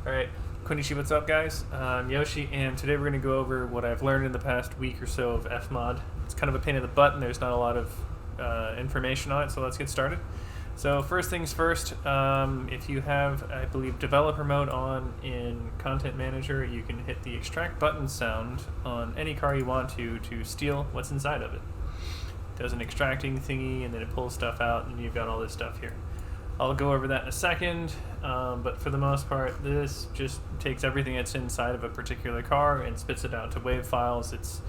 Alright, Konnichiwa, what's up guys? I'm Yoshi, and today we're going to go over what I've learned in the past week or so of FMOD. It's kind of a pain in the butt and there's not a lot of information on it, so let's get started. So first things first, if you have, I believe, developer mode on in Content Manager, you can hit the extract button sound on any car you want to steal what's inside of it. It does an extracting thingy and then it pulls stuff out and you've got all this stuff here. I'll go over that in a second, but for the most part, this just takes everything that's inside of a particular car and spits it out to WAV files. It's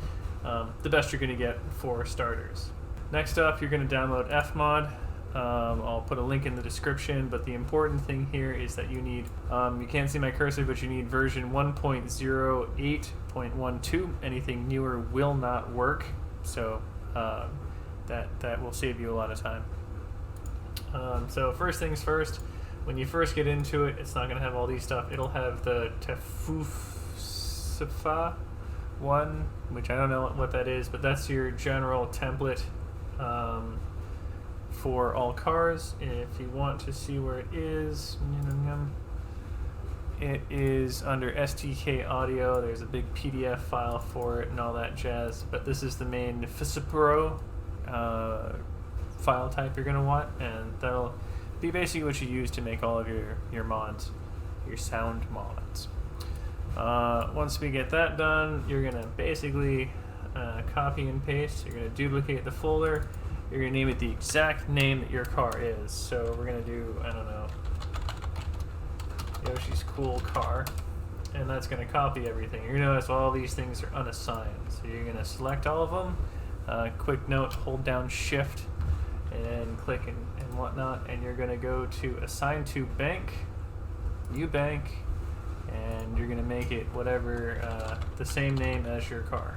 the best you're going to get for starters. Next up, you're going to download FMOD. I'll put a link in the description, but the important thing here is that you need, you can't see my cursor, but you need version 1.08.12. Anything newer will not work, so that will save you a lot of time. So first things first, when you first get into it, it's not going to have all these stuff. It'll have the Tefufsifa one, which I don't know what that is, but that's your general template for all cars. If you want to see where it is under STK Audio. There's a big PDF file for it and all that jazz, but this is the main FSPRO file type you're going to want, and that'll be basically what you use to make all of your mods, your sound mods. Once we get that done, you're going to basically copy and paste. You're going to duplicate the folder. You're going to name it the exact name that your car is. So we're going to do, I don't know, Yoshi's Cool Car, and that's going to copy everything. You're going to notice all these things are unassigned, so you're going to select all of them. Quick note, hold down Shift and click and whatnot, and you're going to go to assign to bank, new bank, and you're going to make it whatever, the same name as your car.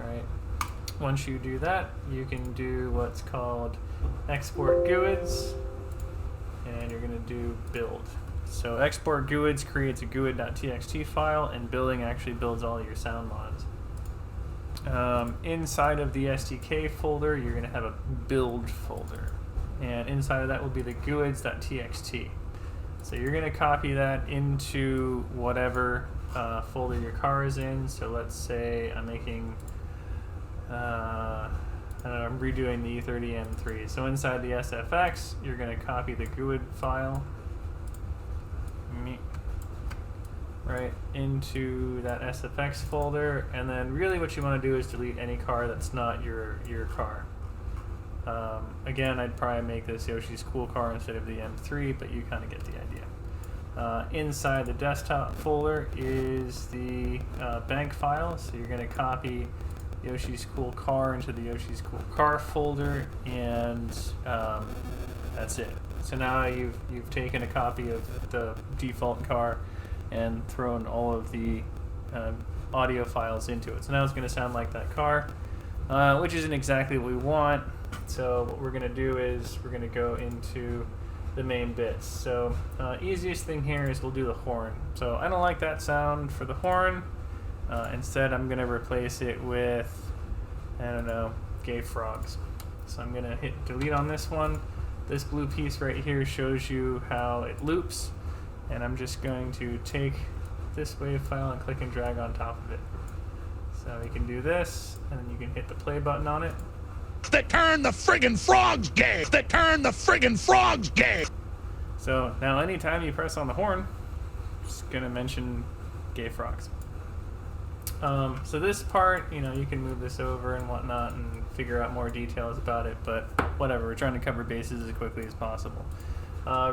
Alright, once you do that, you can do what's called export GUIDs, and you're going to do build. So export GUIDs creates a GUID.txt file, and building actually builds all your sound mods. Inside of the SDK folder, you're going to have a build folder, and inside of that will be the GUIDs.txt. So you're going to copy that into whatever folder your car is in. So let's say I'm making, I don't know, I'm redoing the E30 M3. So inside the SFX, you're going to copy the GUID file right into that SFX folder, and then really what you want to do is delete any car that's not your car. Again, I'd probably make this Yoshi's Cool Car instead of the M3, but you kind of get the idea. Inside the desktop folder is the bank file, so you're going to copy Yoshi's Cool Car into the Yoshi's Cool Car folder, and that's it. So now you've taken a copy of the default car and thrown all of the audio files into it. So now it's going to sound like that car, which isn't exactly what we want. So what we're going to do is we're going to go into the main bits. So easiest thing here is we'll do the horn. So I don't like that sound for the horn. Instead, I'm going to replace it with, I don't know, gay frogs. So I'm going to hit delete on this one. This blue piece right here shows you how it loops, and I'm just going to take this WAV file and click and drag on top of it. So you can do this, and then you can hit the play button on it. That turn the friggin' frogs gay! That turn the friggin' frogs gay! So now anytime you press on the horn, it's going to mention gay frogs. So this part, you can move this over and whatnot and figure out more details about it, but whatever, we're trying to cover bases as quickly as possible.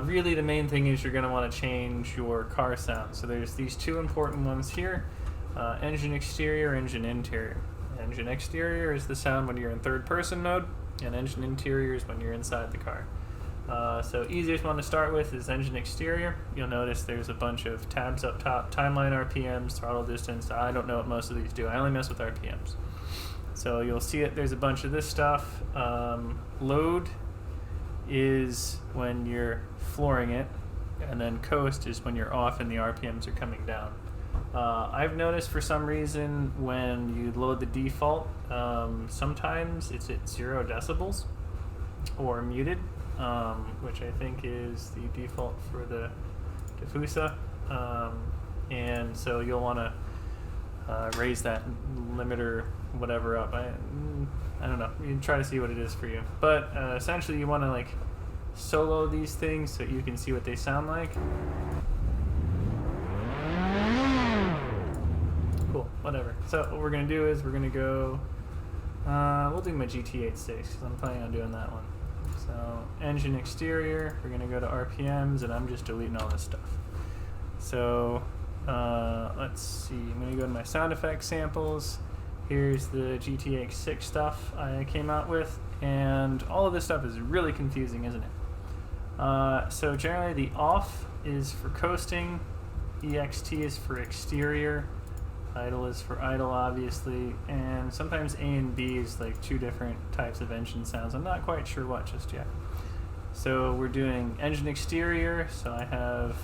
Really the main thing is you're going to want to change your car sound. So there's these two important ones here, engine exterior, engine interior. Engine exterior is the sound when you're in third person mode, and engine interior is when you're inside the car. So easiest one to start with is engine exterior. You'll notice there's a bunch of tabs up top, timeline RPMs, throttle distance. I don't know what most of these do. I only mess with RPMs. So you'll see it, there's a bunch of this stuff. Load is when you're flooring it, and then coast is when you're off and the RPMs are coming down. I've noticed for some reason when you load the default, sometimes it's at 0 decibels or muted. which I think is the default for the diffusa. And so you'll want to raise that limiter, whatever, up. I don't know. You can try to see what it is for you. But essentially, you want to like solo these things so you can see what they sound like. Cool. Whatever. So what we're gonna do is we're gonna go. We'll do my GT86 because I'm planning on doing that one. So engine exterior. We're gonna go to RPMs, and I'm just deleting all this stuff. So let's see. I'm gonna go to my sound effects samples. Here's the GTX6 stuff I came out with, and all of this stuff is really confusing, isn't it? So generally the off is for coasting, EXT is for exterior, idle is for idle, obviously, and sometimes A and B is like two different types of engine sounds. I'm not quite sure what just yet. So we're doing engine exterior, so I have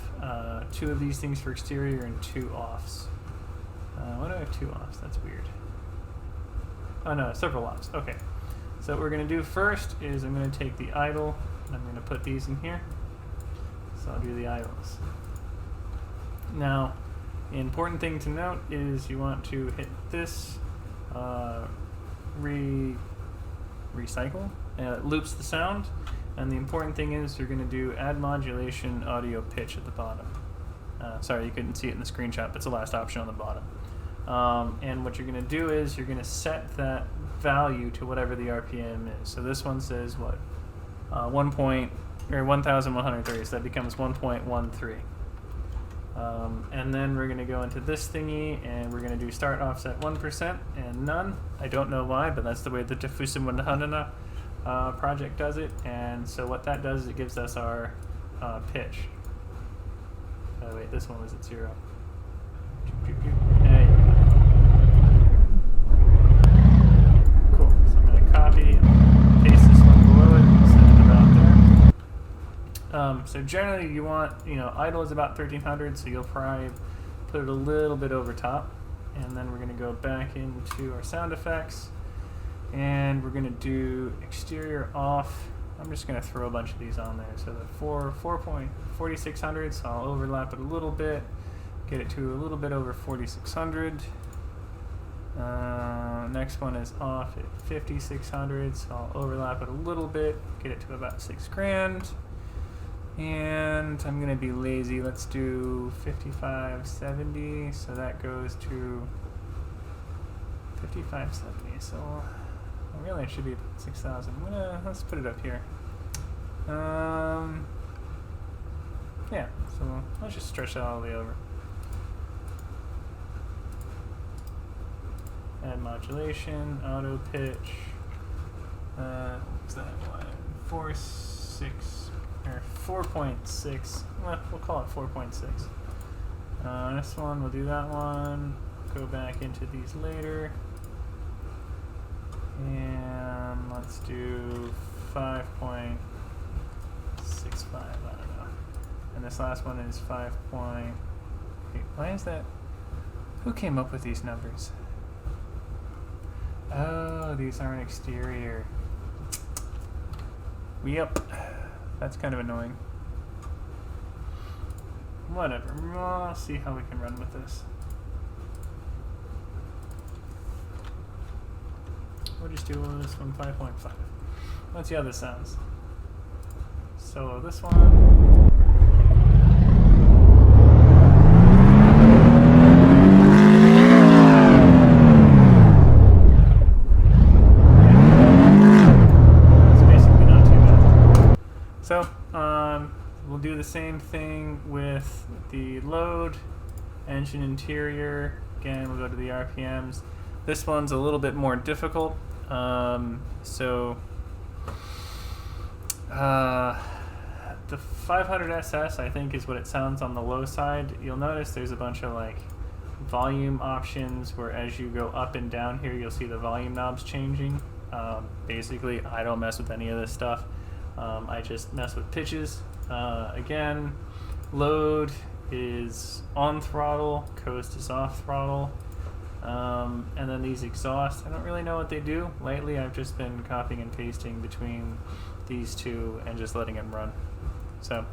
2 of these things for exterior and 2 offs. Why do I have 2 offs? That's weird. Oh no, several offs. Okay. So what we're going to do first is I'm going to take the idle, and I'm going to put these in here. So I'll do the idles. Now, the important thing to note is you want to hit this recycle, and it loops the sound. And the important thing is you're going to do add modulation audio pitch at the bottom. Sorry, you couldn't see it in the screenshot, but it's the last option on the bottom. And what you're going to do is you're going to set that value to whatever the RPM is. So this one says what? 1,130, so that becomes 1.13. And then we're going to go into this thingy, and we're going to do start offset 1% and none. I don't know why, but that's the way the Diffusa Mundana project does it. And so what that does is it gives us our pitch. Oh wait, this one was at 0. There you go. Cool. So I'm going to copy and paste this one below it and set it about there. So generally you want, idle is about 1300, so you'll probably put it a little bit over top. And then we're going to go back into our sound effects, and we're going to do exterior off. I'm just going to throw a bunch of these on there. So the 4.4600, so I'll overlap it a little bit, get it to a little bit over 4600. Next one is off at 5600, so I'll overlap it a little bit, get it to about $6,000. And I'm going to be lazy. Let's do 5570, so that goes to 5570. So really it should be 6,000. Let's put it up here. Yeah, so let's just stretch that all the way over. Add modulation, auto pitch. What's that one? 4.6. Well, we'll call it 4.6. This one, we'll do that one. Go back into these later. And let's do 5.65. I don't know. And this last one is 5. Why is that? Who came up with these numbers? Oh, these aren't exterior. Yep. That's kind of annoying. Whatever. I'll see how we can run with this. We'll just do this one 5.5. Let's see how this sounds. So this one. So we'll do the same thing with the load, engine interior. Again, we'll go to the RPMs. This one's a little bit more difficult. The 500 SS, I think, is what it sounds on the low side. You'll notice there's a bunch of like volume options where as you go up and down here, you'll see the volume knobs changing. Basically, I don't mess with any of this stuff. I just mess with pitches. Again, load is on throttle, coast is off throttle. And then these exhausts, I don't really know what they do. Lately I've just been copying and pasting between these two and just letting them run. So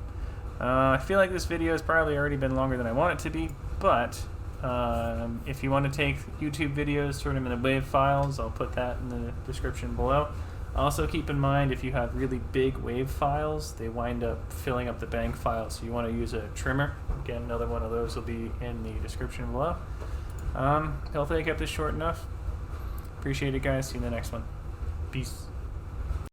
I feel like this video has probably already been longer than I want it to be, but if you want to take YouTube videos, turn them into WAV files, I'll put that in the description below. Also keep in mind, if you have really big WAV files, they wind up filling up the bank file, so you want to use a trimmer. Again, another one of those will be in the description below. Hopefully I kept this short enough. Appreciate it, guys. See you in the next one. Peace.